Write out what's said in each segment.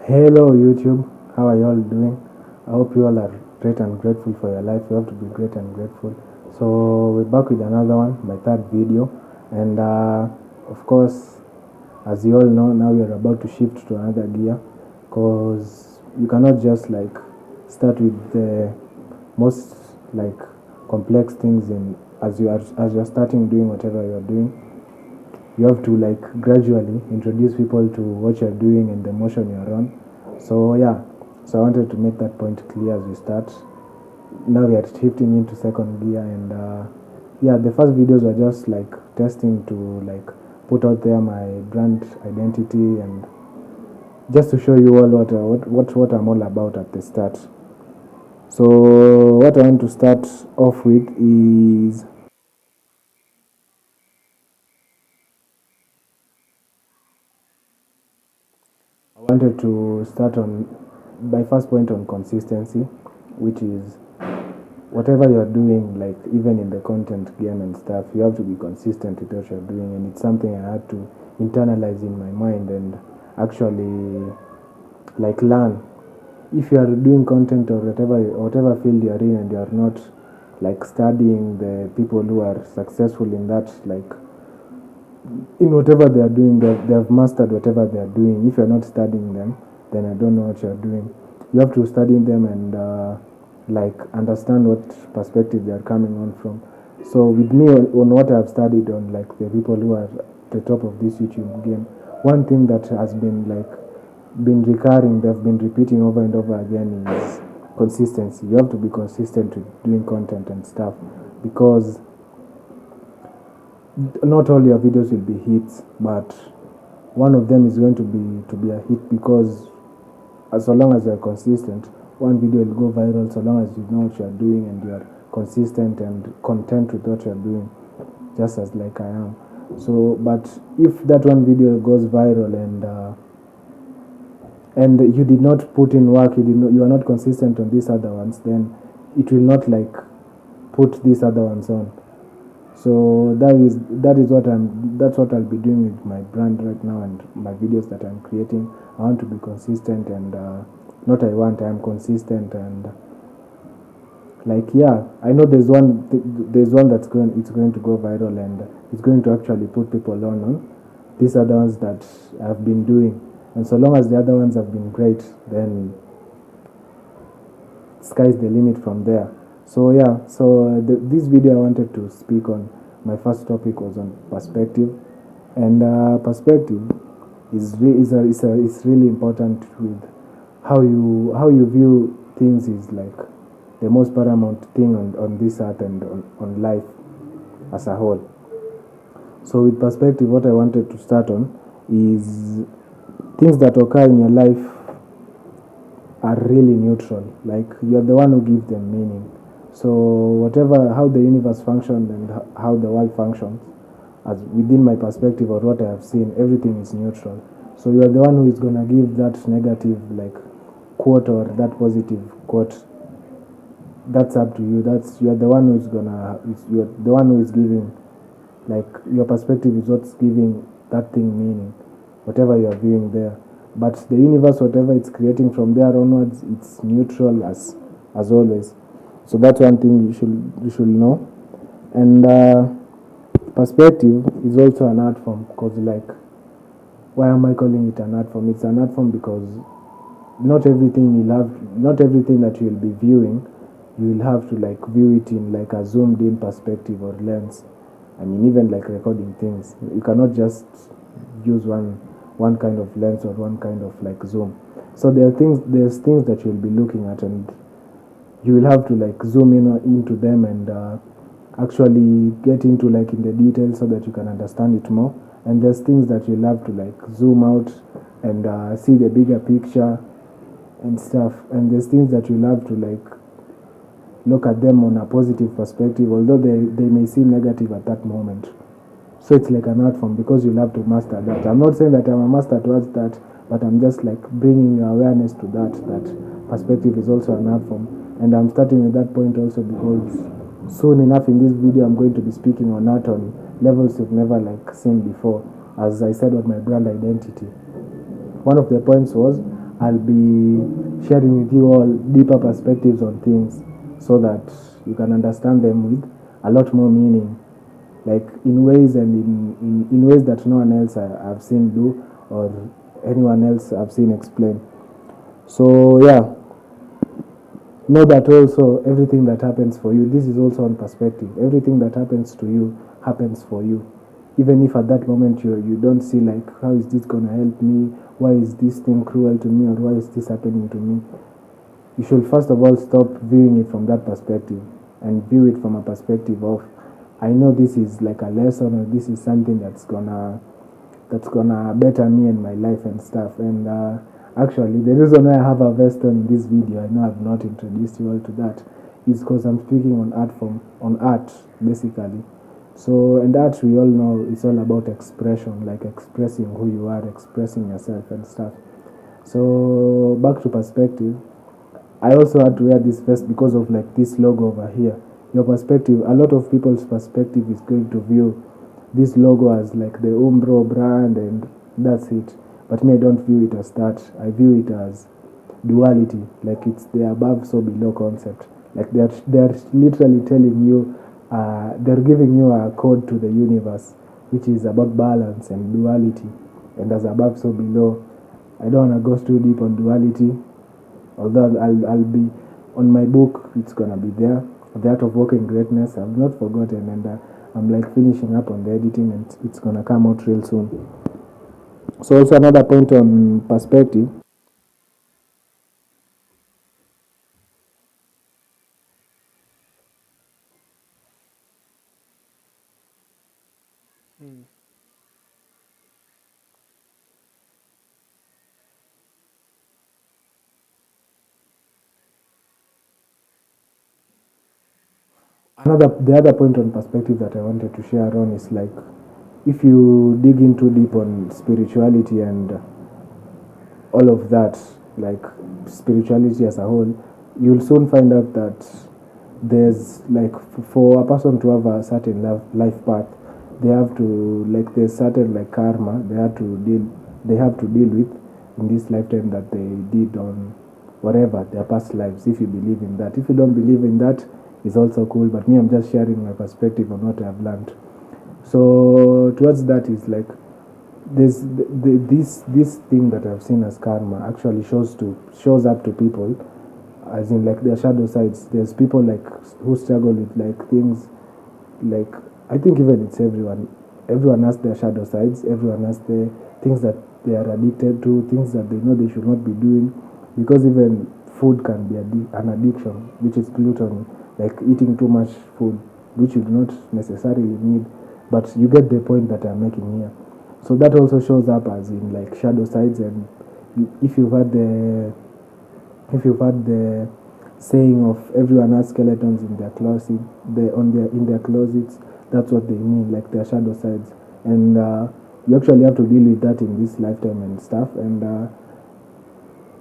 Hello YouTube, how are you all doing? I hope you all are great and grateful for your life. You have to be great and grateful. So we're back with another one, my third video, and of course, as you all know, now we are about to shift to another gear, because you cannot just like start with the most like complex things in as you're starting doing whatever you're doing. You have to like gradually introduce people to what you're doing and the motion you're on. So yeah, so I wanted to make that point clear as we start. Now we are shifting into second gear, and yeah, the first videos were just like testing to like put out there my brand identity and just to show you all what I'm all about at the start. So what I want to start off with is I wanted to start on my first point on consistency, which is whatever you're doing, like even in the content game and stuff, you have to be consistent with what you're doing, and it's something I had to internalize in my mind and actually like learn. If you are doing content or whatever field you're in, and you're not like studying the people who are successful in that, like in whatever they are doing, they have mastered whatever they are doing. If you're not studying them, then I don't know what you're doing. You have to study them and like understand what perspective they are coming on from. So with me on what I've studied on like the people who are at the top of this YouTube game, one thing that has been like been recurring, they've been repeating over and over again is consistency. You have to be consistent with doing content and stuff, because not all your videos will be hits, but one of them is going to be a hit, because as so long as you're consistent, one video will go viral. So long as you know what you're doing and you're consistent and content with what you're doing, just as like I am. So but if that one video goes viral and you did not put in work, you are not consistent on these other ones, then it will not like put these other ones on. So that is that's what I'll be doing with my brand right now and my videos that I'm creating. I want to be consistent, and I'm consistent, and like yeah, I know there's one it's going to go viral, and it's going to actually put people on these other ones that I've been doing. And so long as the other ones have been great, then sky's the limit from there. So yeah, so this video I wanted to speak on, my first topic was on perspective, and perspective is really important with how you view things. Is like the most paramount thing on this earth and on life as a whole. So with perspective, what I wanted to start on is things that occur in your life are really neutral. Like you're the one who gives them meaning. So whatever how the universe functions and how the world functions, as within my perspective or what I have seen, everything is neutral. So you are the one who is gonna give that negative like quote or that positive quote. That's up to you. You're the one you're the one who is giving, like your perspective is what's giving that thing meaning, whatever you are viewing there. But the universe, whatever it's creating from there onwards, it's neutral as always. So that's one thing you should know. And perspective is also an art form, because like, why am I calling it an art form? It's an art form because not everything that you'll be viewing, you will have to like view it in like a zoomed in perspective or lens. I mean, even like recording things, you cannot just use one kind of lens or one kind of like zoom. So there's things that you'll be looking at, and you will have to like zoom into them and actually get into like in the details so that you can understand it more. And there's things that you'll have to like zoom out and see the bigger picture and stuff. And there's things that you'll have to like look at them on a positive perspective, although they may seem negative at that moment. So it's like an art form, because you'll have to master that. I'm not saying that I'm a master towards that, but I'm just like bringing your awareness to that perspective is also an art form. And I'm starting with that point also because soon enough in this video I'm going to be speaking on art on levels you've never like seen before, as I said, with my brand identity. One of the points was I'll be sharing with you all deeper perspectives on things so that you can understand them with a lot more meaning, like in ways and in ways that no one else I've seen do or anyone else I've seen explain. So yeah, know that also everything that happens for you, this is also on perspective. Everything that happens to you happens for you. Even if at that moment you don't see like, how is this gonna help me? Why is this thing cruel to me, or why is this happening to me? You should first of all stop viewing it from that perspective and view it from a perspective of, I know this is like a lesson, or this is something that's gonna better me and my life and stuff. And actually, the reason why I have a vest on this video, I know I've not introduced you all to that, is because I'm speaking on art basically. So, and art, we all know, it's all about expression, like expressing who you are, expressing yourself and stuff. So back to perspective, I also had to wear this vest because of like this logo over here. Your perspective, a lot of people's perspective is going to view this logo as like the Umbro brand and that's it. But me, I don't view it as that. I view it as duality, like it's the above so below concept. Like they're literally telling you, they're giving you a code to the universe, which is about balance and duality. And as above so below, I don't want to go too deep on duality, although I'll be on my book, it's gonna be there, The Art of Walking Greatness. I've not forgotten, and I'm like finishing up on the editing, and it's gonna come out real soon. So also another point on perspective. The other point on perspective that I wanted to share on is like, if you dig into deep on spirituality and all of that, like spirituality as a whole, you'll soon find out that there's like, for a person to have a certain life path, they have to, like, there's certain like karma they have to deal with in this lifetime that they did on whatever their past lives. If you believe in that, if you don't believe in that, it's also cool, but me, I'm just sharing my perspective on what I've learned. So towards that is like, this thing that I've seen as karma actually shows up to people, as in like their shadow sides. There's people like who struggle with like things, like, I think even it's everyone has their shadow sides. Everyone has the things that they are addicted to, things that they know they should not be doing, because even food can be an addiction, which is gluten, like eating too much food which you do not necessarily need, but you get the point that I'm making here. So that also shows up as in like shadow sides. And if you've had the saying of everyone has skeletons in their closet, in their closets, that's what they mean, like their shadow sides. And you actually have to deal with that in this lifetime and stuff. And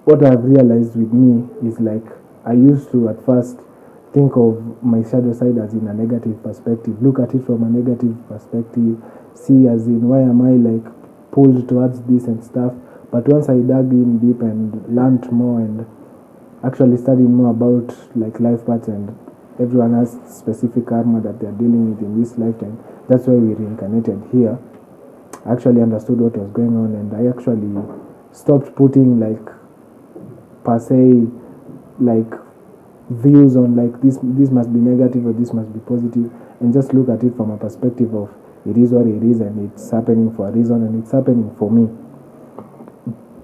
what I've realized with me is like, I used to at first think of my shadow side as in a negative perspective, look at it from a negative perspective, see as in, why am I like pulled towards this and stuff. But once I dug in deep and learned more and actually studied more about like life paths, and everyone has specific karma that they're dealing with in this lifetime, that's why we reincarnated here. I actually understood what was going on, and I actually stopped putting like per se like views on like this must be negative or this must be positive, and just look at it from a perspective of, it is what it is, and it's happening for a reason, and it's happening for me.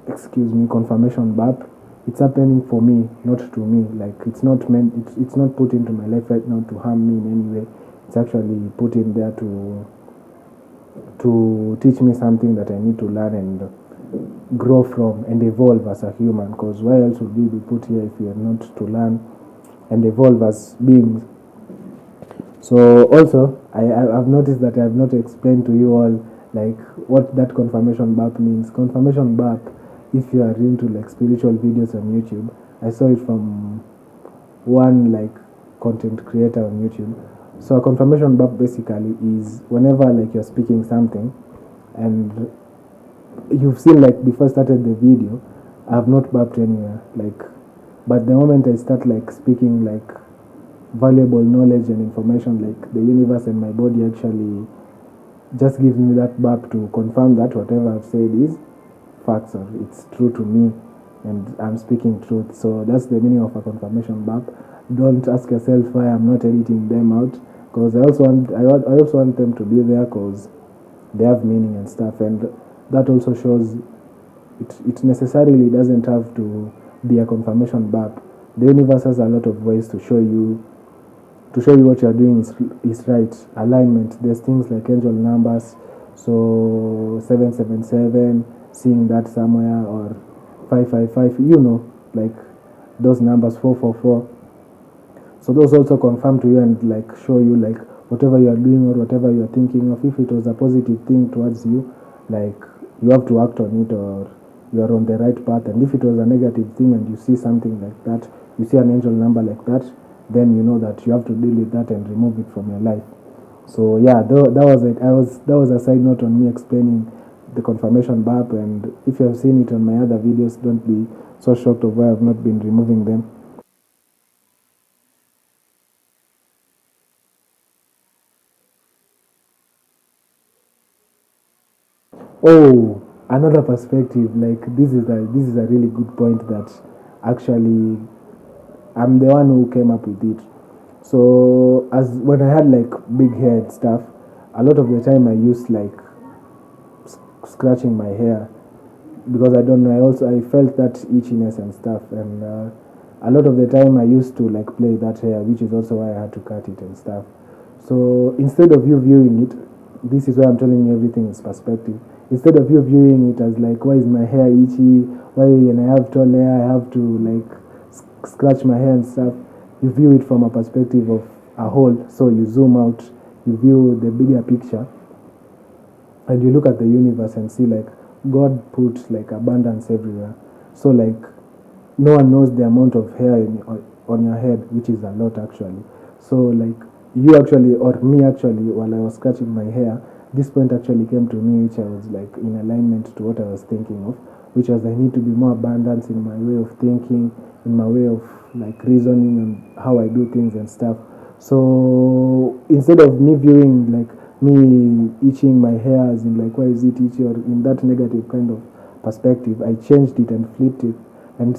Excuse me, confirmation burp. It's happening for me, not to me. Like, it's not meant, it's not put into my life right now to harm me in any way. It's actually put in there to teach me something that I need to learn and grow from and evolve as a human. Because why else would we be put here if we are not to learn and evolve as beings? So also, I've noticed that I have not explained to you all like what that confirmation burp means. Confirmation burp, if you are into like spiritual videos on YouTube, I saw it from one like content creator on YouTube. So a confirmation burp basically is whenever like you're speaking something and you've seen, like before I started the video, I have not burped anywhere. Like, but the moment I start like speaking like valuable knowledge and information, like the universe and my body actually just gives me that burp to confirm that whatever I've said is facts or it's true to me and I'm speaking truth. So that's the meaning of a confirmation burp. Don't ask yourself why I'm not editing them out, because I also want them to be there because they have meaning and stuff, and that also shows it necessarily doesn't have to be a confirmation burp. The universe has a lot of ways to show you what you're doing is right. Alignment. There's things like angel numbers, so 777, seeing that somewhere, or 555. Like those numbers 444. So those also confirm to you and like show you like whatever you are doing or whatever you are thinking of. If it was a positive thing towards you, like you have to act on it, or you are on the right path. And if it was a negative thing and you see something like that, you see an angel number like that, then you know that you have to deal with that and remove it from your life. So yeah, that was it. That was a side note on me explaining the confirmation burp. And if you have seen it on my other videos, don't be so shocked of why I've not been removing them. Oh, another perspective. Like this is a really good point that actually I'm the one who came up with it. So as when I had like big hair and stuff, a lot of the time I used like scratching my hair, because I don't know. I felt that itchiness and stuff, and a lot of the time I used to like play that hair, which is also why I had to cut it and stuff. So instead of you viewing it, this is why I'm telling you everything is perspective. Instead of you viewing it as like, why is my hair itchy? Why when I have tall hair, I have to like scratch my hair and stuff. You view it from a perspective of a whole. So you zoom out, you view the bigger picture, and you look at the universe and see like God put like abundance everywhere. So like no one knows the amount of hair on your head, which is a lot actually. So like you actually, or me actually, while I was scratching my hair, this point actually came to me, which I was like in alignment to what I was thinking of, which was I need to be more abundant in my way of thinking, in my way of like reasoning and how I do things and stuff. So instead of me viewing like me itching my hair as in like why is it itchy, or in that negative kind of perspective, I changed it and flipped it, and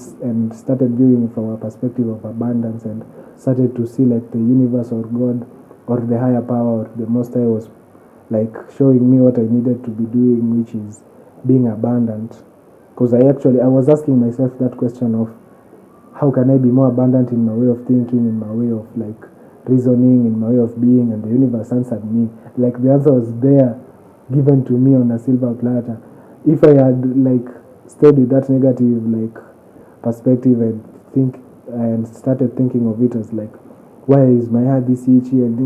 started viewing it from a perspective of abundance, and started to see like the universe or God or the higher power or the most high was like showing me what I needed to be doing, which is being abundant. Because I was asking myself that question of how can I be more abundant in my way of thinking, in my way of like reasoning, in my way of being, and the universe answered me. Like the answer was there, given to me on a silver platter. If I had like stayed with that negative like perspective and started thinking of it as like, why is my heart this itchy, and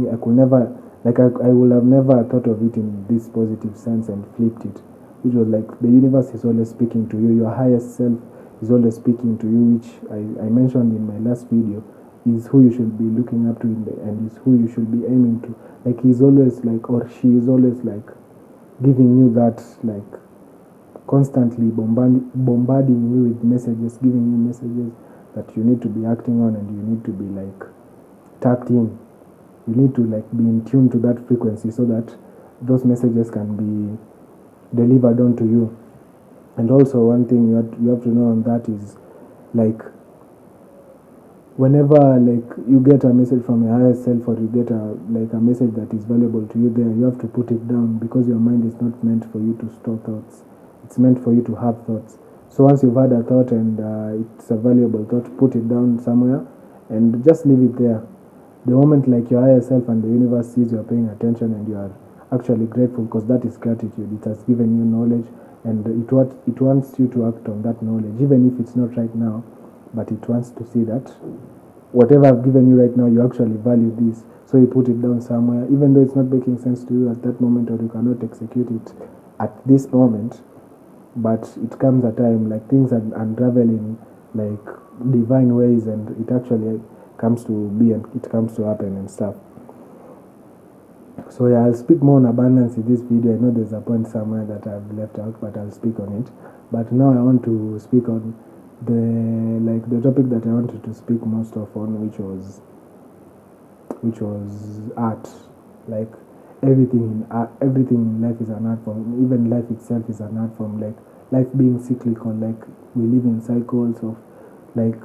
I could never, like I would have never thought of it in this positive sense and flipped it, which was like the universe is always speaking to you. Your highest self is always speaking to you, which I mentioned in my last video, is who you should be looking up to and is who you should be aiming to. Like he's always like, or she is always like giving you that, like constantly bombarding you with messages, giving you messages that you need to be acting on, and you need to be like tapped in. You need to like be in tune to that frequency so that those messages can be delivered onto you. And also one thing you have to know on that is like whenever like you get a message from your higher self, or you get a message that is valuable to you, there you have to put it down, because your mind is not meant for you to store thoughts. It's meant for you to have thoughts. So once you've had a thought and it's a valuable thought, put it down somewhere and just leave it there. The moment like your higher self and the universe sees you're paying attention and you are actually grateful, because that is gratitude. It has given you knowledge, and it wants you to act on that knowledge, even if it's not right now, but it wants to see that whatever I've given you right now, you actually value this. So you put it down somewhere, even though it's not making sense to you at that moment, or you cannot execute it at this moment. But it comes a time like things unravel in like divine ways, and it actually comes to be and it comes to happen and stuff. So yeah, I'll speak more on abundance in this video. I know there's a point somewhere that I've left out, but I'll speak on it. But now I want to speak on the topic that I wanted to speak most of on, which was art. Like everything in art, everything in life is an art form. Even life itself is an art form. Like life being cyclical, like we live in cycles of like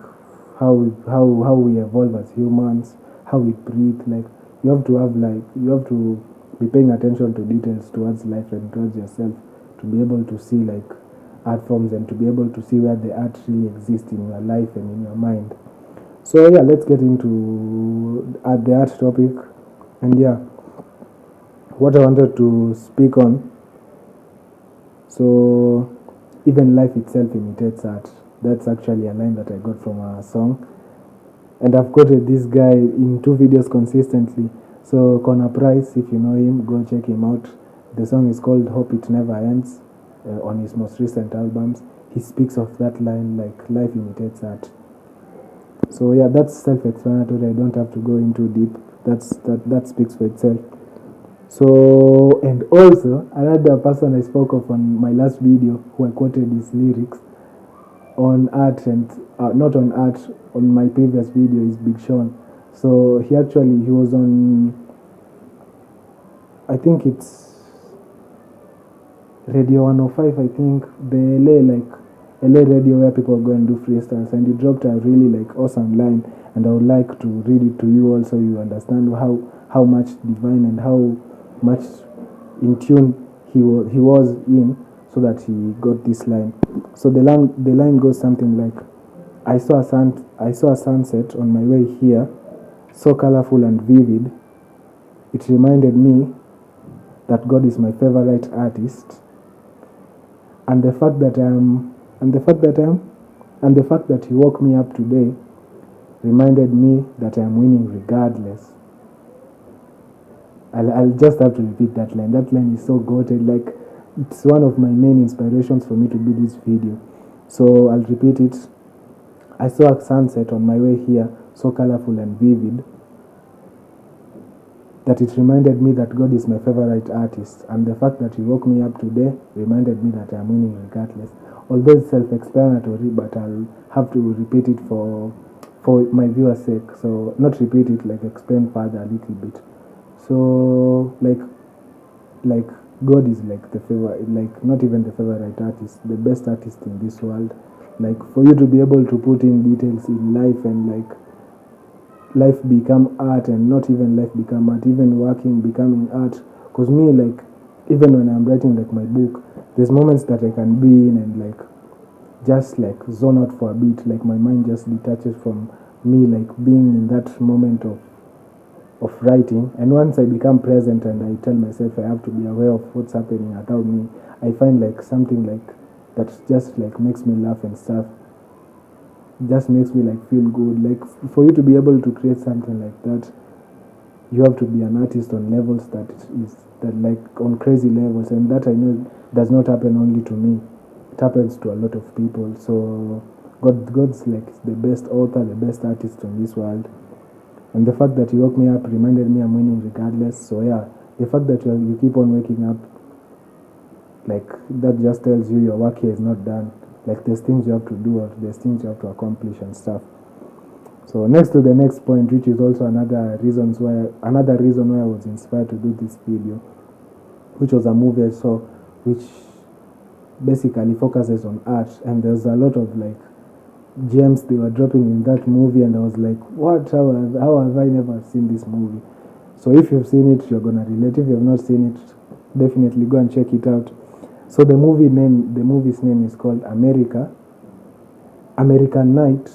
how we evolve as humans, how we breathe. Like you have to be paying attention to details towards life and towards yourself to be able to see like art forms and to be able to see where the art really exists in your life and in your mind. So yeah, let's get into the art topic. And yeah, what I wanted to speak on. So even life itself imitates art. That's actually a line that I got from a song, and I've quoted this guy in 2 videos consistently. So Connor Price, if you know him, go check him out. The song is called "Hope It Never Ends" on his most recent albums. He speaks of that line like life imitates art. So yeah, that's self-explanatory. I don't have to go into deep. That speaks for itself. So, and also another person I spoke of on my last video who I quoted his lyrics on art and not on art on my previous video is Big Sean. So he was on, I think it's Radio 105, I think the LA radio where people go and do freestyles, and he dropped a really like awesome line, and I would like to read it to you also. You understand how much divine and how much in tune he was in, so that he got this line. So the line goes something like, I saw a sunset on my way here, so colorful and vivid. It reminded me that God is my favorite artist, and the fact that he woke me up today reminded me that I am winning regardless. I'll just have to repeat that line. That line is so goated. Like, it's one of my main inspirations for me to do this video. So I'll repeat it. I saw a sunset on my way here, so colorful and vivid, that it reminded me that God is my favorite artist, and the fact that he woke me up today reminded me that I am winning regardless. Although it's self-explanatory, but I'll have to repeat it for my viewer's sake. So not repeat it, like explain further a little bit. So like God is like the favorite, like not even the favorite artist, the best artist in this world. Like for you to be able to put in details in life and like life become art, and not even life become art, even working becoming art. Because me, like, even when I'm writing like my book, there's moments that I can be in and like just like zone out for a bit, like my mind just detaches from me, like being in that moment of writing. And once I become present and I tell myself I have to be aware of what's happening around me, I find like something like that just like makes me laugh and stuff, just makes me like feel good. Like for you to be able to create something like that, you have to be an artist on levels that like on crazy levels, and that I know does not happen only to me. It happens to a lot of people. So God's like the best author, the best artist in this world. And the fact that you woke me up reminded me I'm winning regardless. So yeah, the fact that you keep on waking up, like that just tells you your work here is not done. Like there's things you have to do, or there's things you have to accomplish and stuff. So next to the next point, which is also another reason why I was inspired to do this video, which was a movie I saw, which basically focuses on art, and there's a lot of like gems they were dropping in that movie, and I was like, what? How have I never seen this movie? So if you've seen it, you're gonna relate. If you've not seen it, definitely go and check it out. So the movie's name is called American Night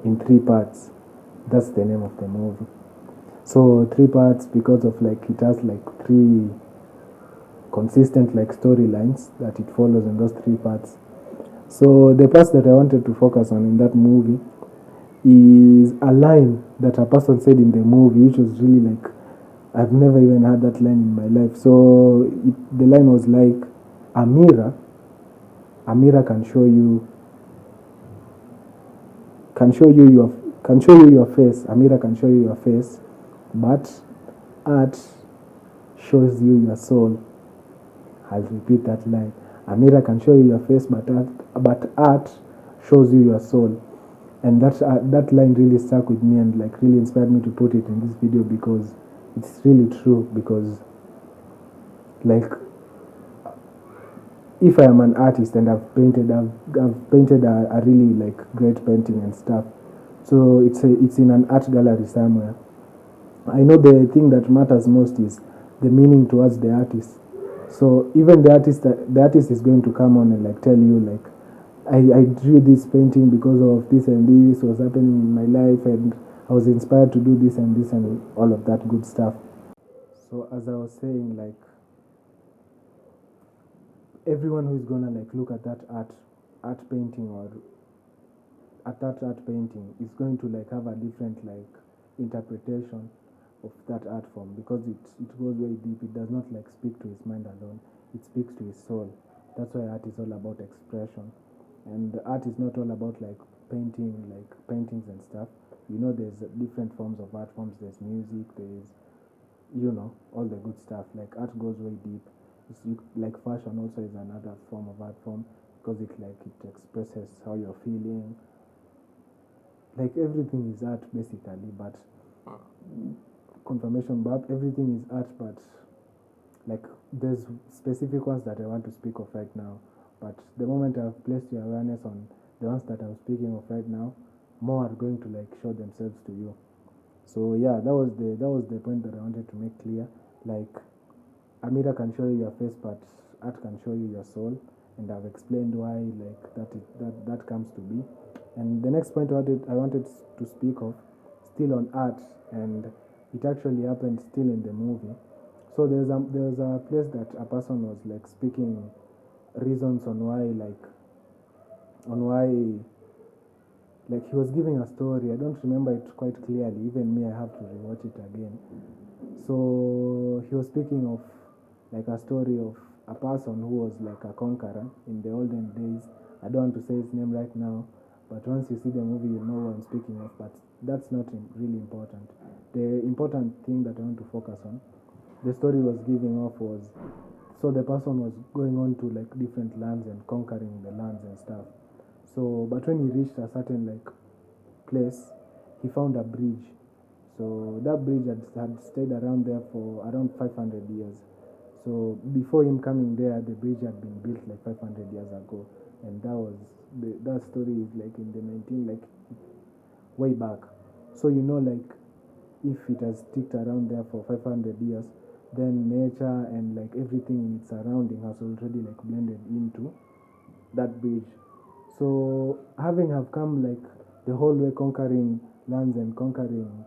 in 3 parts. That's the name of the movie. So 3 parts because of like it has like 3 consistent like storylines that it follows in those 3 parts. So the parts that I wanted to focus on in that movie is a line that a person said in the movie, which was really like, I've never even heard that line in my life. So the line was like, a mirror can show you your face. A mirror can show you your face, but art shows you your soul. I'll repeat that line. A mirror can show you your face, but art shows you your soul. And that line really stuck with me and like really inspired me to put it in this video because it's really true. Because like if I am an artist and I've painted a really like great painting and stuff, so it's in an art gallery somewhere. I know the thing that matters most is the meaning towards the artist. So even the artist is going to come on and like tell you like I drew this painting because of this and this was happening in my life and I was inspired to do this and all of that good stuff. So as I was saying, like everyone who is gonna like look at that art painting or at that art painting is going to like have a different like interpretation of that art form because it goes way deep. It does not like speak to his mind alone. It speaks to his soul. That's why art is all about expression. And art is not all about like painting like paintings and stuff. You know, there's different forms of art forms. There's music, there's all the good stuff. Like art goes way deep. Like fashion also is another form of art form because it expresses how you're feeling. Like everything is art basically, but confirmation, but everything is art. But like there's specific ones that I want to speak of right now. But the moment I've placed your awareness on the ones that I'm speaking of right now, more are going to like show themselves to you. So yeah, that was the point that I wanted to make clear. Like a mirror can show you your face, but art can show you your soul. And I've explained why like that comes to be. And the next point I wanted to speak of, still on art, and it actually happened still in the movie. So there's a place that a person was like speaking reasons on why like he was giving a story. I don't remember it quite clearly. Even me, I have to rewatch it again. So he was speaking of like a story of a person who was like a conqueror in the olden days. I don't want to say his name right now, but once you see the movie, you know what I'm speaking of. But that's not really important. The important thing that I want to focus on, the story was giving off was, so the person was going on to like different lands and conquering the lands and stuff. So but when he reached a certain like place, he found a bridge. So that bridge had stayed around there for around 500 years. So before him coming there, the bridge had been built like 500 years ago, and that story is like in the 19 like way back. So like if it has sticked around there for 500 years, then nature and like everything in its surrounding has already like blended into that bridge. So having have come like the whole way conquering lands and conquering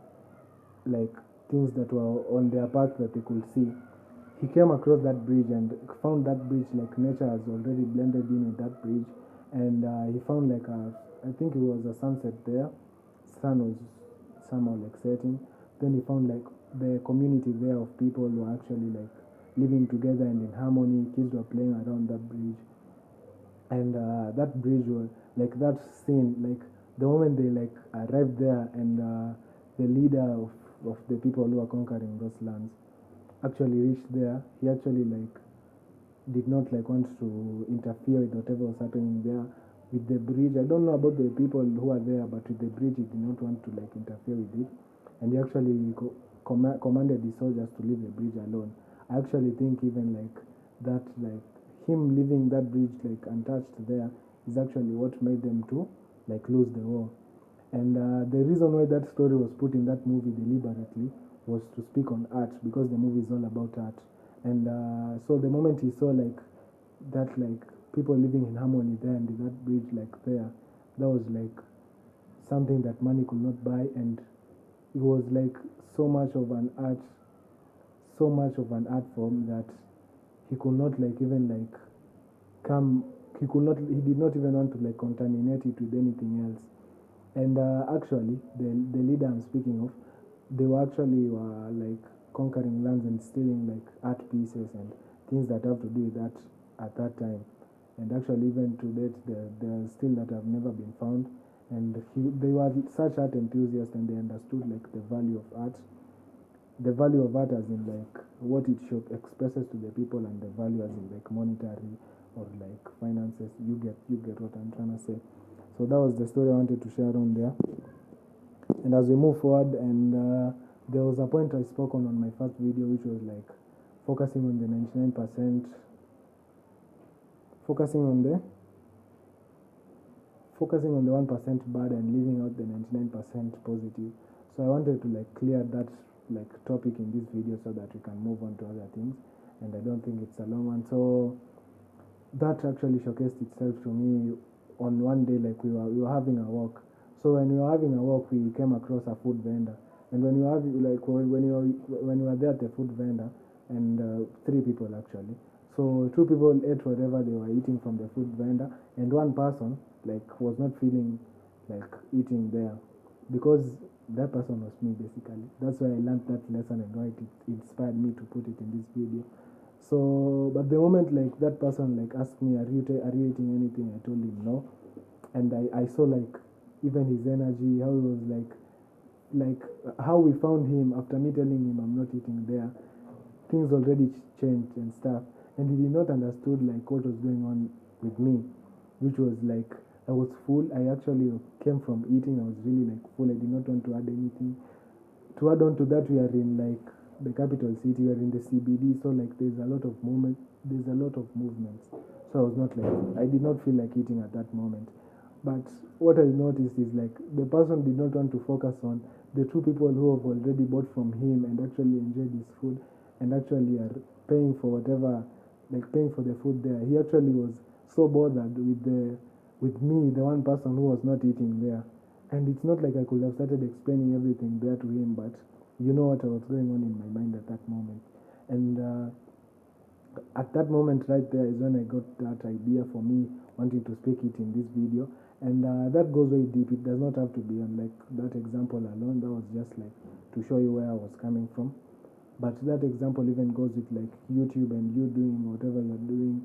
like things that were on their path that they could see, he came across that bridge and found that bridge like nature has already blended in with that bridge. And he found like I think it was a sunset there. Sun was somehow like setting. Then he found like the community there of people who were actually like living together and in harmony. Kids were playing around that bridge. And that bridge was like that scene, like the moment they like arrived there, and the leader of the people who are conquering those lands actually reached there. He actually like did not like want to interfere with whatever was happening there with the bridge. I don't know about the people who are there, but with the bridge he did not want to like interfere with it. And he actually commanded the soldiers to leave the bridge alone. I actually think even like that, like him leaving that bridge like untouched there is actually what made them to like lose the war. And the reason why that story was put in that movie deliberately was to speak on art, because the movie is all about art. And so the moment he saw like that, like people living in harmony there and that bridge like there, that was like something that money could not buy. And it was like so much of an art, so much of an art form that he could not like even like come, he did not even want to like contaminate it with anything else. And actually the leader I'm speaking of, they were like conquering lands and stealing like art pieces and things that have to do with that at that time. And actually even to date there are still that have never been found. And they were such art enthusiasts, and they understood like the value of art. the value of art as in like what it expresses to the people, and the value as in like monetary or like finances. You get what I'm trying to say. So that was the story I wanted to share on there. And as we move forward, and there was a point I spoke on my first video, which was like focusing on the 99%, focusing on the 1% bad and leaving out the 99% positive. So I wanted to like clear that like topic in this video so that we can move on to other things, and I don't think it's a long one. So that actually showcased itself to me on one day. Like we were having a walk. So when we were having a walk, we came across a food vendor, and when you have like when you were there at the food vendor, and 3 people actually. So 2 people ate whatever they were eating from the food vendor, and one person like was not feeling like eating there, because that person was me basically. That's why I learned that lesson, and why it inspired me to put it in this video. So, but the moment like that person like asked me, are you eating anything? I told him no, and I saw like even his energy, how he was like how we found him after me telling him I'm not eating there. Things already changed and stuff, and he did not understood like what was going on with me, which was like I was full. I actually came from eating. I was really like full. I did not want to add anything. To add on to that, we are in like the capital city. We are in the CBD, so like there's a lot of movement. There's a lot of movements. So I was not like, I did not feel like eating at that moment. But what I noticed is like the person did not want to focus on the 2 people who have already bought from him and actually enjoyed his food, and actually are paying for whatever, like paying for the food there. He actually was so bothered with me, the one person who was not eating there. And it's not like I could have started explaining everything there to him, but you know what was going on in my mind at that moment. And at that moment right there is when I got that idea for me wanting to speak it in this video. And that goes very deep. It does not have to be on like that example alone. That was just like to show you where I was coming from. But that example even goes with like YouTube and you doing whatever you're doing,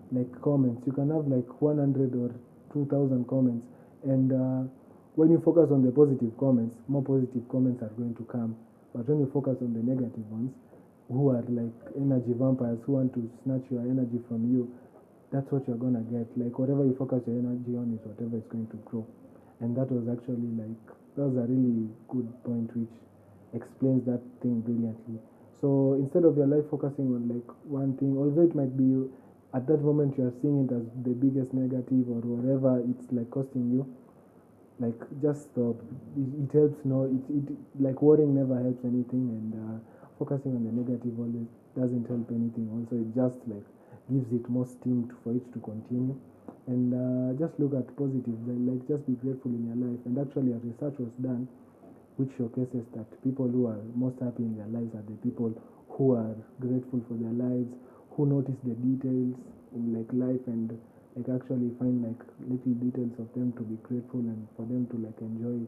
like comments. You can have like 100 or 2,000 comments, and when you focus on the positive comments, more positive comments are going to come. But when you focus on the negative ones, who are like energy vampires who want to snatch your energy from you, that's what you're gonna get. Like whatever you focus your energy on is whatever is going to grow. And that was actually like, that was a really good point which explains that thing brilliantly. So instead of your life focusing on like one thing, although it might be at that moment you are seeing it as the biggest negative or whatever it's like costing you, like just stop. It helps. No, it like worrying never helps anything, and focusing on the negative always doesn't help anything. Also, it just like gives it more steam for it to continue. And just look at positive. Like just be grateful in your life. And actually, a research was done which showcases that people who are most happy in their lives are the people who are grateful for their lives, who notice the details in like life, and like actually find like little details of them to be grateful, and for them to like enjoy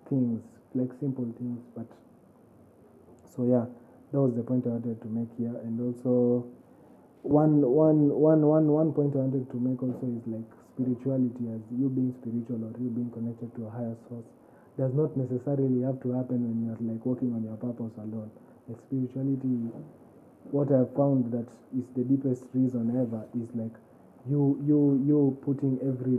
things, like simple things. But so yeah, that was the point I wanted to make here. And also one point I wanted to make also is like spirituality, as you being spiritual or you being connected to a higher source does not necessarily have to happen when you're like working on your purpose alone. Like spirituality, what I've found that is the deepest reason ever is like you putting every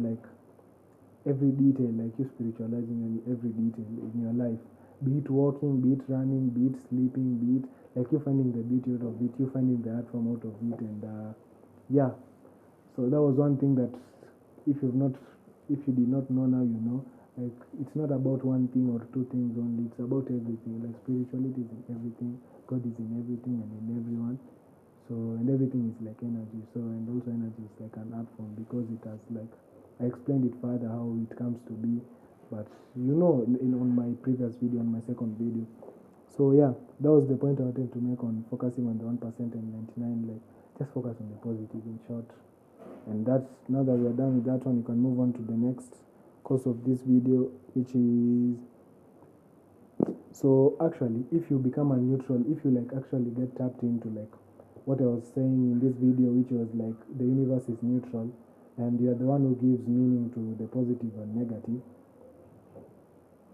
detail, like you spiritualizing every detail in your life, be it walking, be it running, be it sleeping, be it like you finding the beauty out of it, you finding the art from out of it. And yeah, so that was one thing that if you did not know, now you know. Like it's not about one thing or two things only, it's about everything. Like spirituality is in everything, God is in everything and in everyone. So, and everything is like energy. So, and also energy is like an art form, because it has like, I explained it further how it comes to be, but you know, on my previous video, on my second video. So yeah, that was the point I wanted to make on focusing on the 1% and 99. Like just focus on the positive, in short. And that's, now that we're done with that one, you can move on to the next course of this video, which is, so actually if you become a neutral, if you like actually get tapped into like what I was saying in this video, which was like the universe is neutral and you're the one who gives meaning to the positive and negative,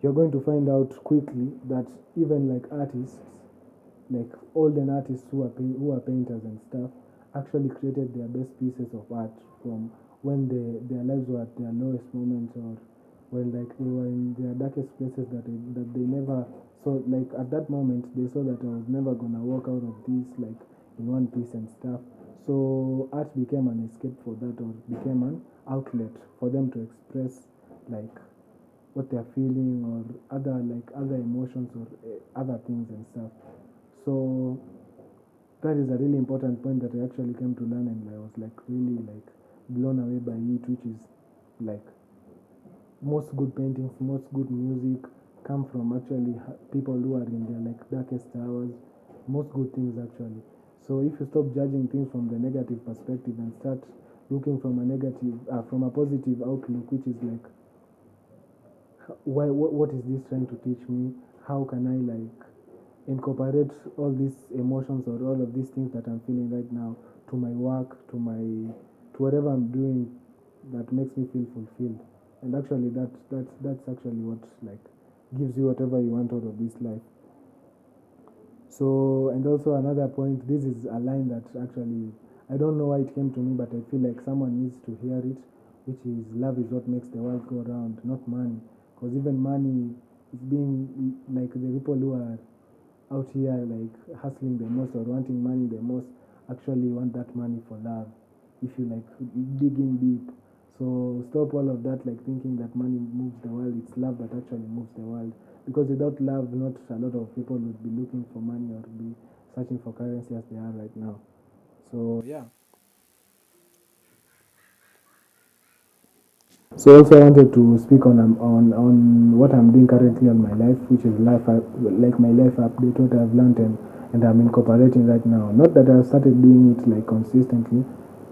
you're going to find out quickly that even like artists, like olden artists who are painters and stuff actually created their best pieces of art from when their lives were at their lowest moments, or when like they were in their darkest places that they never so like at that moment they saw that I was never gonna walk out of this like in one piece and stuff. So art became an escape for that, or became an outlet for them to express like what they're feeling, or other emotions, or other things and stuff. So that is a really important point that I actually came to learn, and I was like really like blown away by it, which is like most good paintings, most good music come from actually people who are in their like darkest hours. Most good things actually. So if you stop judging things from the negative perspective and start looking from a from a positive outlook, which is like, what is this trying to teach me? How can I like incorporate all these emotions or all of these things that I'm feeling right now to my work, to whatever I'm doing that makes me feel fulfilled. And actually that's actually what like gives you whatever you want out of this life. So, and also another point, this is a line that actually I don't know why it came to me, but I feel like someone needs to hear it, which is love is what makes the world go round, not money. Because even money is being like the people who are out here like hustling the most or wanting money the most actually want that money for love, if you like dig in deep. So stop all of that like thinking that money moves the world. It's love that actually moves the world, because without love not a lot of people would be looking for money or be searching for currency as they are right now. So yeah. So also I wanted to speak on what I'm doing currently on my life, which is like my life update, what I've learned, and I'm incorporating right now. Not that I've started doing it like consistently,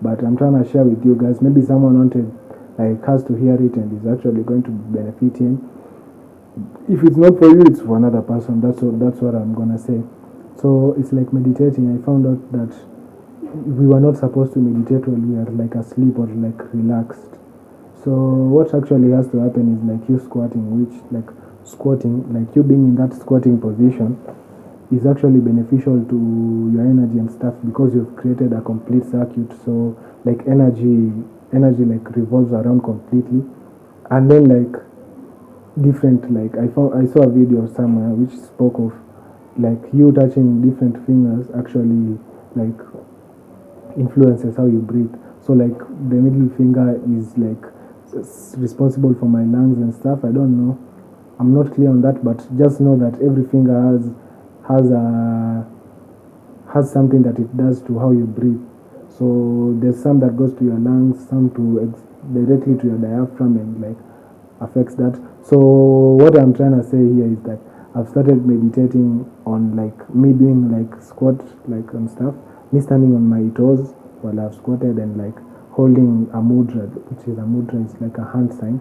but I'm trying to share with you guys. Maybe someone wanted like has to hear it and is actually going to benefit him. If it's not for you, it's for another person. That's what I'm gonna say. So it's like meditating. I found out that we were not supposed to meditate when we are like asleep or like relaxed. So what actually has to happen is like you squatting, which like squatting, like you being in that squatting position is actually beneficial to your energy and stuff, because you've created a complete circuit. So like energy like revolves around completely. And then like different like I saw a video somewhere which spoke of like you touching different fingers actually like influences how you breathe. So like the middle finger is like responsible for my lungs and stuff. I don't know. I'm not clear on that, but just know that every finger has a has something that it does to how you breathe. So there's some that goes to your lungs, some directly to your diaphragm and like affects that. So what I'm trying to say here is that I've started meditating on like me doing like squat like and stuff, me standing on my toes while I've squatted and like holding a mudra, which is a mudra is like a hand sign.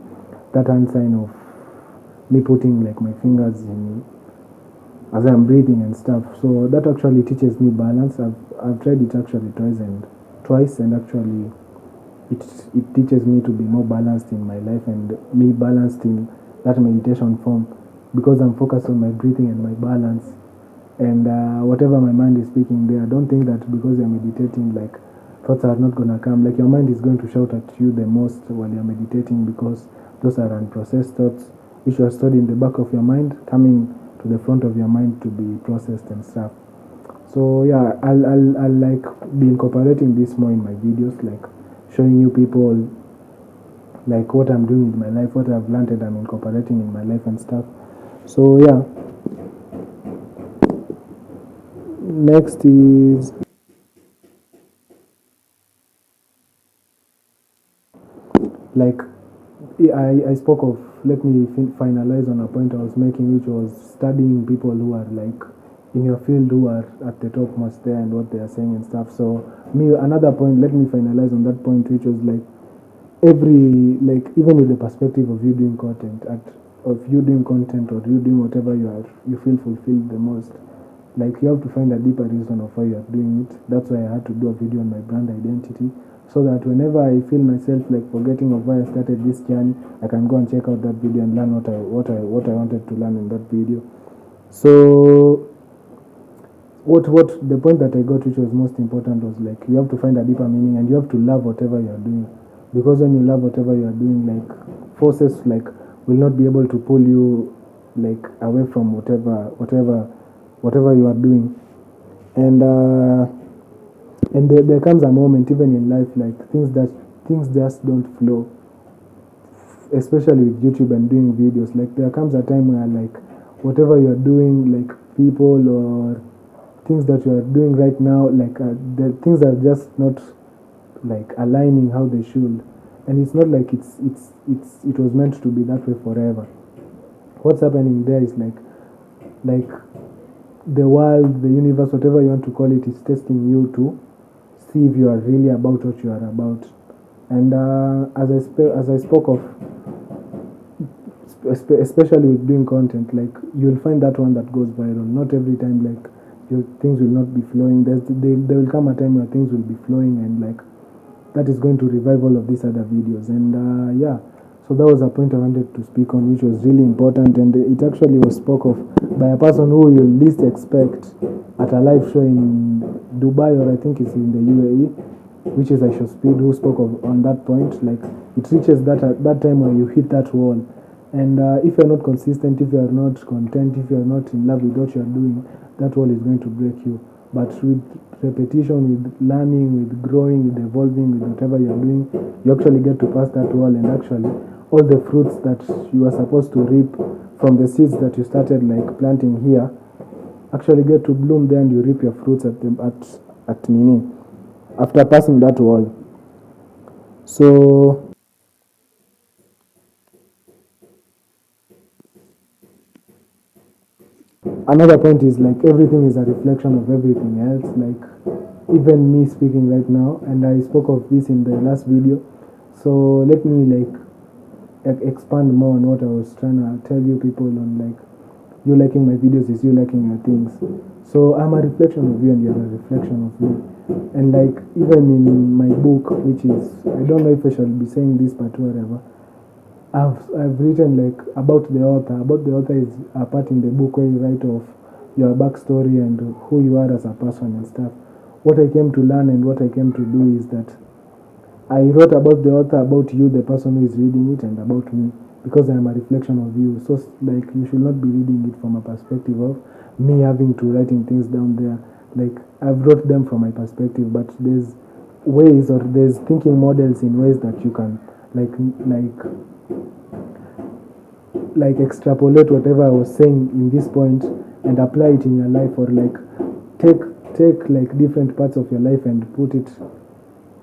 That hand sign of me putting like my fingers in as I'm breathing and stuff. So that actually teaches me balance. I've tried it actually twice and actually it it teaches me to be more balanced in my life and me balanced in that meditation form, because I'm focused on my breathing and my balance. And whatever my mind is speaking there, don't think that because you're meditating like thoughts are not gonna come. Like your mind is going to shout at you the most while you're meditating, because those are unprocessed thoughts which are stored in the back of your mind coming to the front of your mind to be processed and stuff. So yeah, I'll like be incorporating this more in my videos, like showing you people like what I'm doing with my life, what I've learned and I'm incorporating in my life and stuff. So yeah, next is like I spoke of, let me finalize on a point I was making, which was studying people who are like in your field, who are at the topmost there and what they are saying and stuff. So me another point, let me finalize on that point, which was like every like even with the perspective of you doing content at of you doing content or you doing whatever you feel fulfilled the most, like you have to find a deeper reason of why you are doing it. That's why I had to do a video on my brand identity, so that whenever I feel myself like forgetting of why I started this journey, I can go and check out that video and learn what I wanted to learn in that video. So what the point that I got, which was most important, was like you have to find a deeper meaning and you have to love whatever you are doing, because when you love whatever you are doing, like forces like will not be able to pull you like away from whatever you are doing. And there comes a moment even in life, like things just don't flow, especially with YouTube and doing videos. Like there comes a time where like whatever you're doing, like people or things that you are doing right now, like the things are just not like aligning how they should, and it's not like it was meant to be that way forever. What's happening there is like the world, the universe, whatever you want to call it, is testing you to see if you are really about what you are about. And as I spoke of, especially with doing content, like you'll find that one that goes viral. Not every time, like your things will not be flowing. There will come a time where things will be flowing, and like that is going to revive all of these other videos. And yeah, so that was a point I wanted to speak on, which was really important, and it actually was spoke of by a person who you least expect at a live show in Dubai, or I think it's in the UAE, which is Aisha Speed, who spoke of on that point. Like it reaches that time where you hit that wall, and if you're not consistent, if you're not content, if you're not in love with what you're doing, that wall is going to break you. But with repetition, with learning, with growing, with evolving, with whatever you're doing, you actually get to pass that wall, and actually all the fruits that you are supposed to reap from the seeds that you started like planting here actually get to bloom there, and you reap your fruits at Nini after passing that wall. So another point is like everything is a reflection of everything else. Like even me speaking right now, and I spoke of this in the last video. So let me like expand more on what I was trying to tell you people on, like you liking my videos is you liking my things. So I'm a reflection of you and you're a reflection of me. And like even in my book, which is, I don't know if I shall be saying this but whatever, I've written like about the author. About the author is a part in the book where you write of your backstory and who you are as a person and stuff. What I came to learn and what I came to do is that I wrote about the author, about you, the person who is reading it, and about me, because I am a reflection of you. So like you should not be reading it from a perspective of me having to writing things down there. Like I've wrote them from my perspective, but there's ways, or there's thinking models in ways that you can like like extrapolate whatever I was saying in this point and apply it in your life, or like take like different parts of your life and put it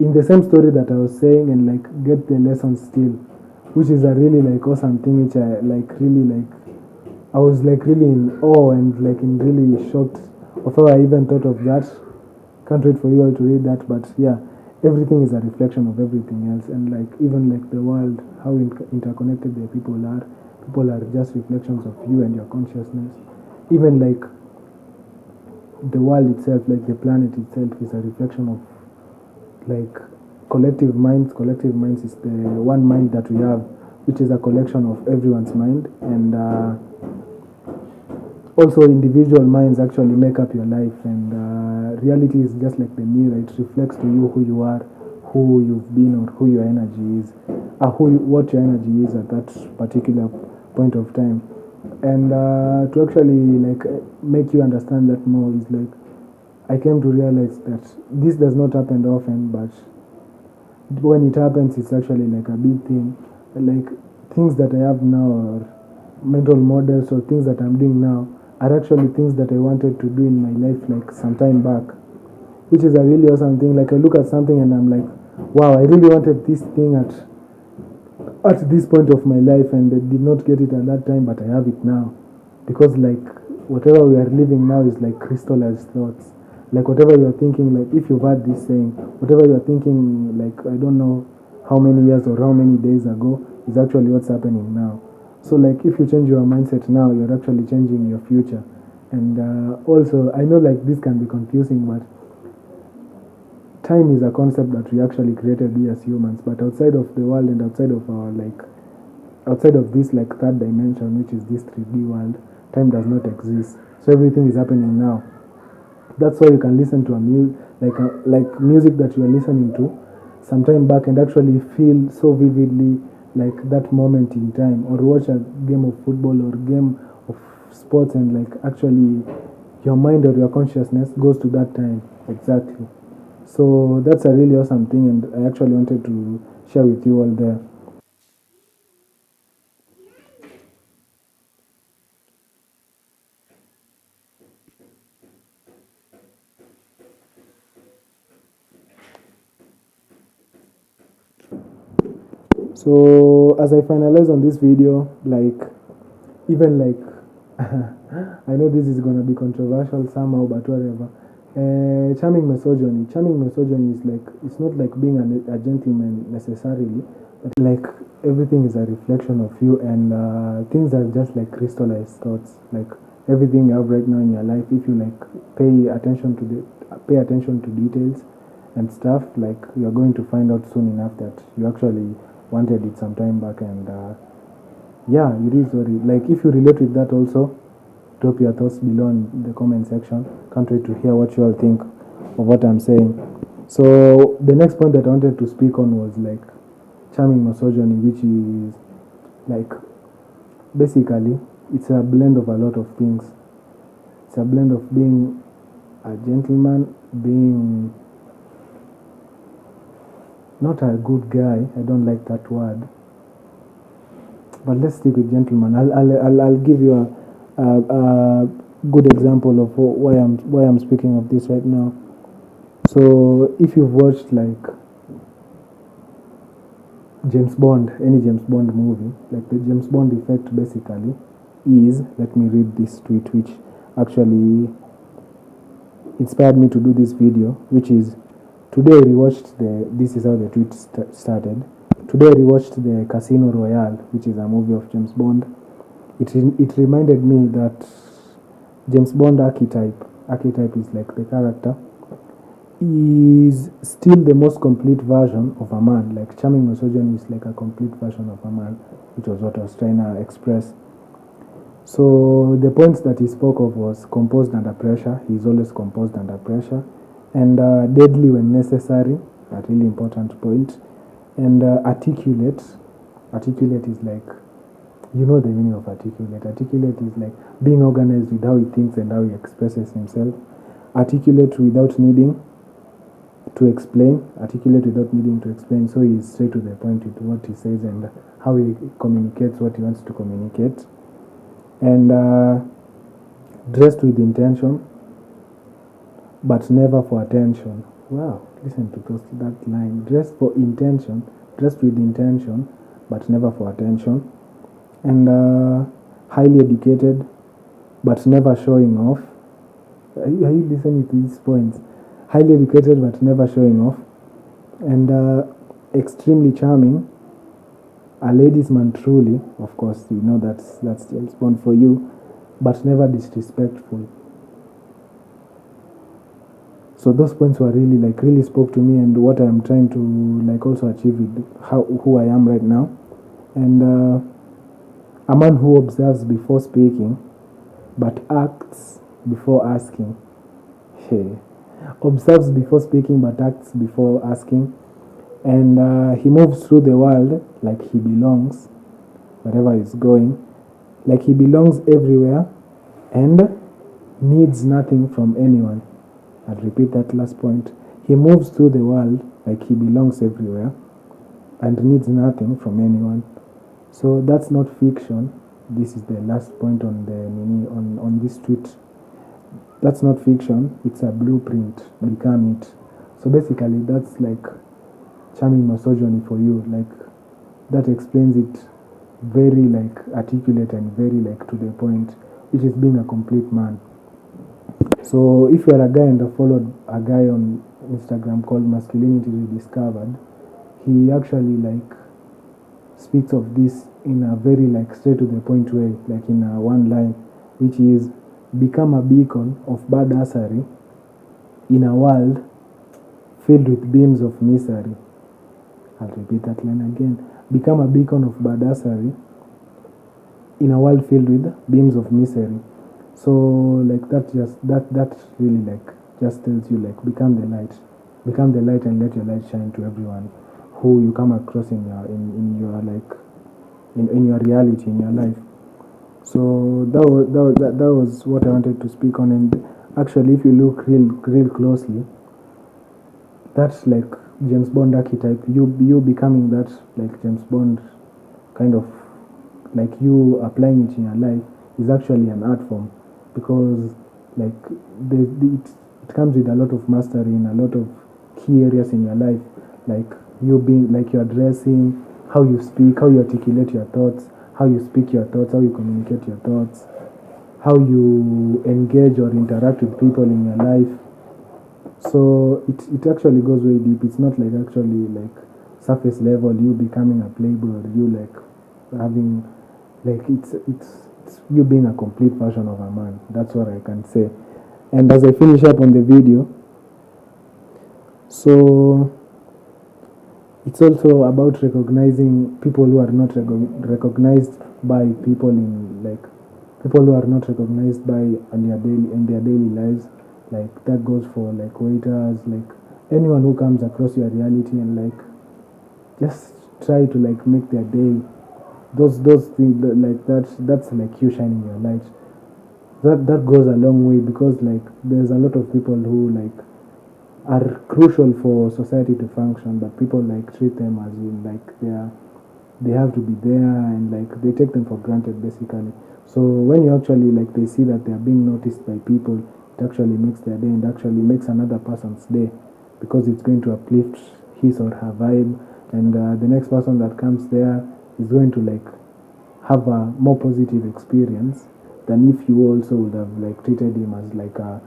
in the same story that I was saying, and like get the lesson still, which is a really like awesome thing, which I like really like. I was like really in awe and like in really shocked of how I even thought of that. Can't wait for you all to read that. But yeah, everything is a reflection of everything else, and like even like the world, how interconnected the people are. People are just reflections of you and your consciousness. Even like the world itself, like the planet itself, is a reflection of like collective minds. Collective minds is the one mind that we have, which is a collection of everyone's mind, and also individual minds actually make up your life. And reality is just like the mirror. It reflects to you who you are, who you've been, or who your energy is, what your energy is at that particular point of time. And to actually like make you understand that more is like I came to realize that this does not happen often, but when it happens, it's actually like a big thing. Like things that I have now, or mental models, or things that I'm doing now, are actually things that I wanted to do in my life like some time back, which is a really awesome thing. Like I look at something and I'm like, wow, I really wanted this thing at this point of my life, and I did not get it at that time, but I have it now, because like whatever we are living now is like crystallized thoughts. Like whatever you're thinking, like if you've heard this saying, whatever you're thinking, like I don't know how many years or how many days ago, is actually what's happening now. So like if you change your mindset now, you're actually changing your future. And also I know like this can be confusing, but time is a concept that we actually created, we as humans. But outside of the world and outside of our like outside of this like third dimension, which is this 3D world, time does not exist. So everything is happening now. That's why you can listen to like music that you are listening to some time back and actually feel so vividly like that moment in time, or watch a game of football or game of sports and like actually your mind or your consciousness goes to that time exactly. So that's a really awesome thing, and I actually wanted to share with you all there. So as I finalize on this video, like even like I know this is gonna be controversial somehow, but whatever. Charming misogyny. Charming misogyny is like it's not like being a gentleman necessarily, but like everything is a reflection of you, and things are just like crystallized thoughts. Like everything you have right now in your life, if you like pay attention to details and stuff, like you're going to find out soon enough that you actually wanted it some time back, and yeah, it is what it. Like if you relate with that also, drop your thoughts below in the comment section. Can't wait to hear what you all think of what I'm saying. So the next point that I wanted to speak on was like charming misogyny, which is like basically it's a blend of a lot of things. It's a blend of being a gentleman, being not a good guy. I don't like that word, but let's stick with gentleman. I'll give you a good example of why I'm speaking of this right now. So if you've watched like James Bond, any James Bond movie, like the James Bond effect basically is, let me read this tweet which actually inspired me to do this video, which is, today I rewatched this is how the tweet started. Today I rewatched the Casino Royale, which is a movie of James Bond. It reminded me that James Bond archetype is like the character, is still the most complete version of a man. Like charming misogyny is like a complete version of a man, which was what I was trying to express. So the points that he spoke of was composed under pressure. He's always composed under pressure, and deadly when necessary. A really important point. And articulate. Articulate is like, you know the meaning of articulate. Articulate is like being organized with how he thinks and how he expresses himself. Articulate without needing to explain. Articulate without needing to explain. So he's straight to the point with what he says and how he communicates what he wants to communicate. And dressed with intention, but never for attention. Wow, listen to that line. Dressed for intention, dressed with intention, but never for attention. And highly educated, but never showing off. Are you listening to these points? Highly educated, but never showing off. And extremely charming. A ladies' man truly, of course, you know that's James Bond for you, but never disrespectful. So those points were really spoke to me and what I'm trying to like also achieve with who I am right now. And a man who observes before speaking, but acts before asking. Hey. Observes before speaking, but acts before asking. And he moves through the world like he belongs, wherever he's going, like he belongs everywhere and needs nothing from anyone. I'll repeat that last point. He moves through the world like he belongs everywhere and needs nothing from anyone. So that's not fiction. This is the last point on on this tweet. That's not fiction. It's a blueprint. Become it. So basically, that's like charming misogyny for you. Like that explains it very like articulate and very like to the point, which is being a complete man. So if you're a guy and I followed a guy on Instagram called Masculinity Rediscovered, he actually like speaks of this in a very like straight to the point way, like in a one line, which is become a beacon of badassery in a world filled with beams of misery. I'll repeat that line again. Become a beacon of badassery in a world filled with beams of misery. So like that really like just tells you like become the light, and let your light shine to everyone who you come across in your like in your reality, in your life. So that was what I wanted to speak on. And actually, if you look real closely, that's like James Bond archetype. You becoming that like James Bond kind of, like you applying it in your life, is actually an art form, because like it comes with a lot of mastery in a lot of key areas in your life, like you being like you're dressing, how you speak, how you articulate your thoughts, how you speak your thoughts, how you communicate your thoughts, how you engage or interact with people in your life. So it actually goes way deep. It's not like actually like surface level, you becoming a playboy, or you like having like it's you being a complete version of a man. That's what I can say. And as I finish up on the video, so it's also about recognizing people who are not recognized by people in like people who are not recognized by in their daily lives. Like that goes for like waiters, like anyone who comes across your reality, and like just try to like make their day. Those things that, like that's like you shining your light. That goes a long way, because like there's a lot of people who like are crucial for society to function, but people like treat them as in like they have to be there, and like they take them for granted basically. So when you actually like they see that they are being noticed by people, it actually makes their day, and actually makes another person's day, because it's going to uplift his or her vibe, and the next person that comes there is going to like have a more positive experience than if you also would have like treated him as like a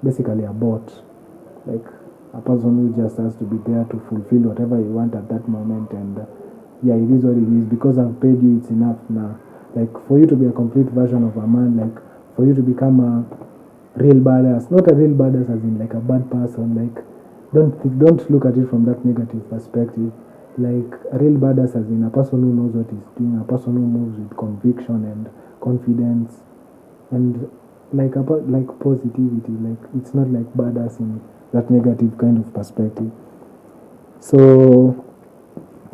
basically a bot, like a person who just has to be there to fulfill whatever you want at that moment. And yeah, it is what it is, because I've paid you, it's enough now. Like for you to be a complete version of a man, like for you to become a real badass, not a real badass as in like a bad person, like don't look at it from that negative perspective. Like a real badass as in a person who knows what he's doing, a person who moves with conviction and confidence, and like about like positivity. Like it's not like badass in that negative kind of perspective. So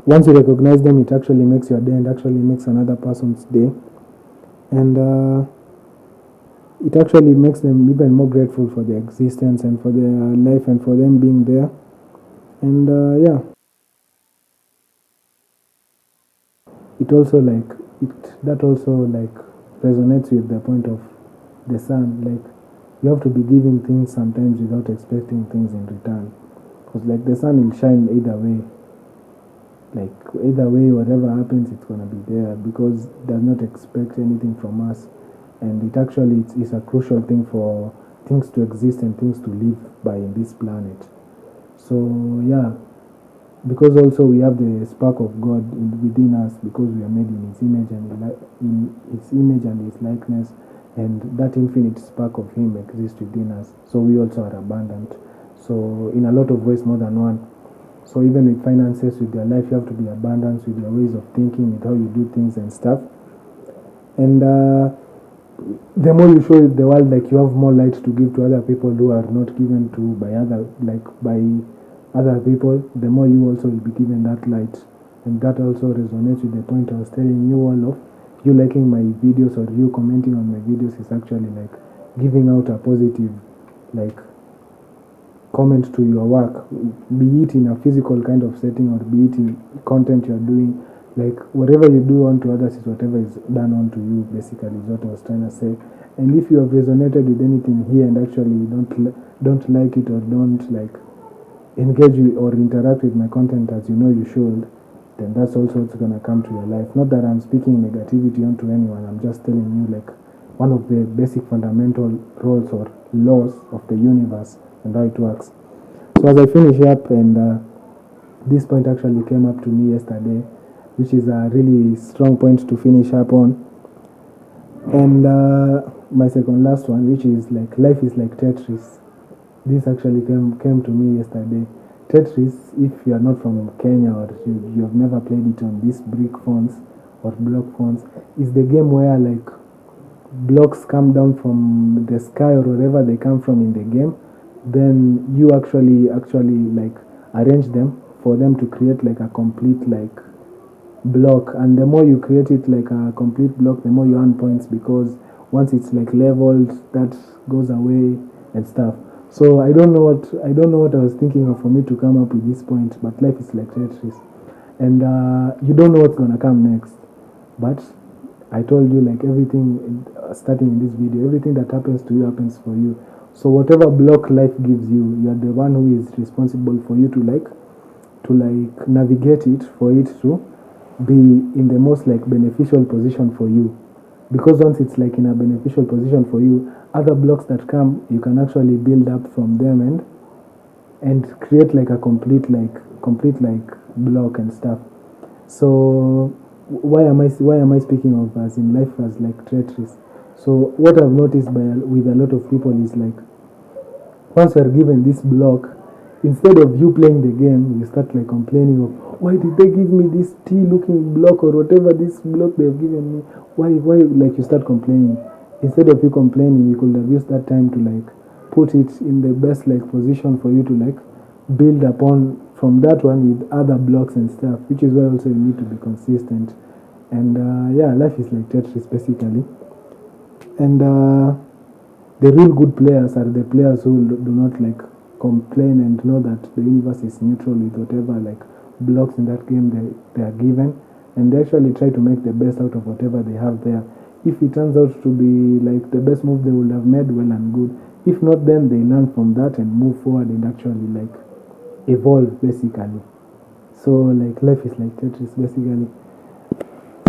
once you recognize them, it actually makes your day, and actually makes another person's day, and it actually makes them even more grateful for their existence and for their life and for them being there. And yeah, it also like it that also like resonates with the point of the sun. Like you have to be giving things sometimes without expecting things in return, because like the sun will shine either way. Like either way, whatever happens, it's gonna be there, because it does not expect anything from us. And it actually is a crucial thing for things to exist and things to live by in this planet. So yeah, because also we have the spark of God within us, because we are made in His image and in His image and His likeness, and that infinite spark of Him exists within us. So we also are abundant. So in a lot of ways, more than one. So even with finances, with your life, you have to be abundant with your ways of thinking, with how you do things and stuff. And the more you show the world, like you have more light to give to other people who are not given to by other people, the more you also will be given that light. And that also resonates with the point I was telling you all of. You liking my videos or you commenting on my videos is actually like giving out a positive like comment to your work, be it in a physical kind of setting or be it in content you're doing. Like whatever you do unto others is whatever is done unto you, basically is what I was trying to say. And if you have resonated with anything here and actually don't like it or don't like engage with or interact with my content as you know you should, then that's also what's gonna come to your life. Not that I'm speaking negativity onto anyone, I'm just telling you like one of the basic fundamental roles or laws of the universe and how it works. So as I finish up, and this point actually came up to me yesterday, which is a really strong point to finish up on. And my second last one, which is like life is like Tetris. This actually came to me yesterday. Tetris, if you are not from Kenya or you have never played it on these brick phones or block phones, is the game where like blocks come down from the sky or wherever they come from in the game, then you actually like arrange them for them to create like a complete like block. And the more you create it like a complete block, the more you earn points, because once it's like leveled, that goes away and stuff. So I don't know what I was thinking of for me to come up with this point, but life is like Tetris, and you don't know what's gonna come next. But I told you, like, everything starting in this video, everything that happens to you happens for you. So whatever block life gives you, you are the one who is responsible for you to navigate it, for it to be in the most like beneficial position for you. Because once it's like in a beneficial position for you, other blocks that come, you can actually build up from them and create like a complete like block and stuff. So why am I speaking of as in life as like Tetris? So what I've noticed with a lot of people is like, once you're given this block, instead of you playing the game, you start like complaining of, why did they give me this T looking block or whatever this block they've given me? Why like you start complaining. Instead of you complaining, you could have used that time to like put it in the best like position for you to like build upon from that one with other blocks and stuff, which is why also you need to be consistent. And yeah, life is like Tetris basically. And the real good players are the players who do not like complain and know that the universe is neutral with whatever like blocks in that game they are given, and they actually try to make the best out of whatever they have there. If it turns out to be like the best move they would have made, well and good. If not, then they learn from that and move forward and actually like evolve basically. So like life is like Tetris basically.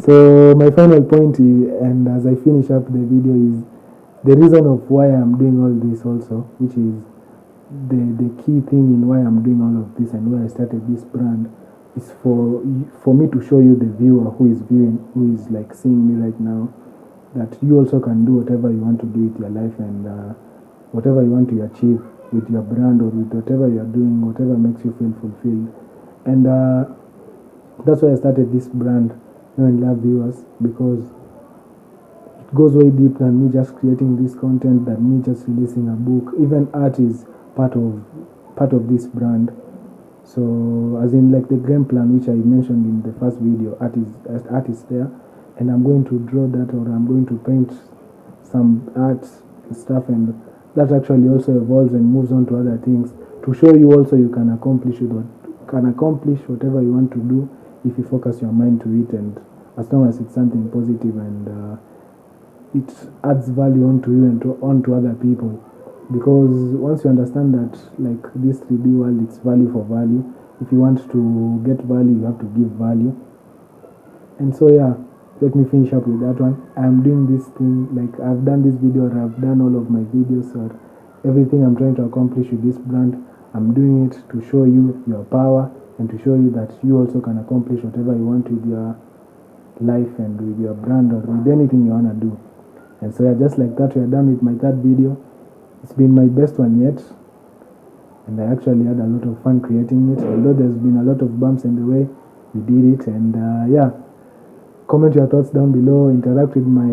So my final point is, and as I finish up the video, is the reason of why I'm doing all this also, which is the key thing in why I'm doing all of this and why I started this brand, is for me to show you, the viewer who is viewing, who is like seeing me right now, that you also can do whatever you want to do with your life, and whatever you want to achieve with your brand or with whatever you're doing, whatever makes you feel fulfilled. And that's why I started this brand, You and Love Viewers, because it goes way deep than me just creating this content, than me just releasing a book. Even art is part of this brand. So as in like the game plan which I mentioned in the first video, art is there, and I'm going to draw that, or I'm going to paint some art stuff, and that actually also evolves and moves on to other things, to show you also you can accomplish whatever you want to do if you focus your mind to it, and as long as it's something positive and it adds value onto you and onto other people. Because once you understand that like this 3D world, it's value for value. If you want to get value, you have to give value. And so yeah, let me finish up with that one. I'm doing this thing, like I've done this video, or I've done all of my videos, or everything I'm trying to accomplish with this brand. I'm doing it to show you your power, and to show you that you also can accomplish whatever you want with your life and with your brand, or with anything you want to do. And so yeah, just like that, we are done with my third video. It's been my best one yet, and I actually had a lot of fun creating it, although there's been a lot of bumps in the way. We did it. And yeah, comment your thoughts down below, interact with my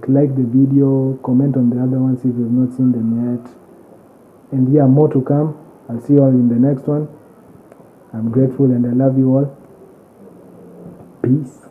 like the video, comment on the other ones if you've not seen them yet. And yeah, more to come. I'll see you all in the next one. I'm grateful and I love you all. Peace.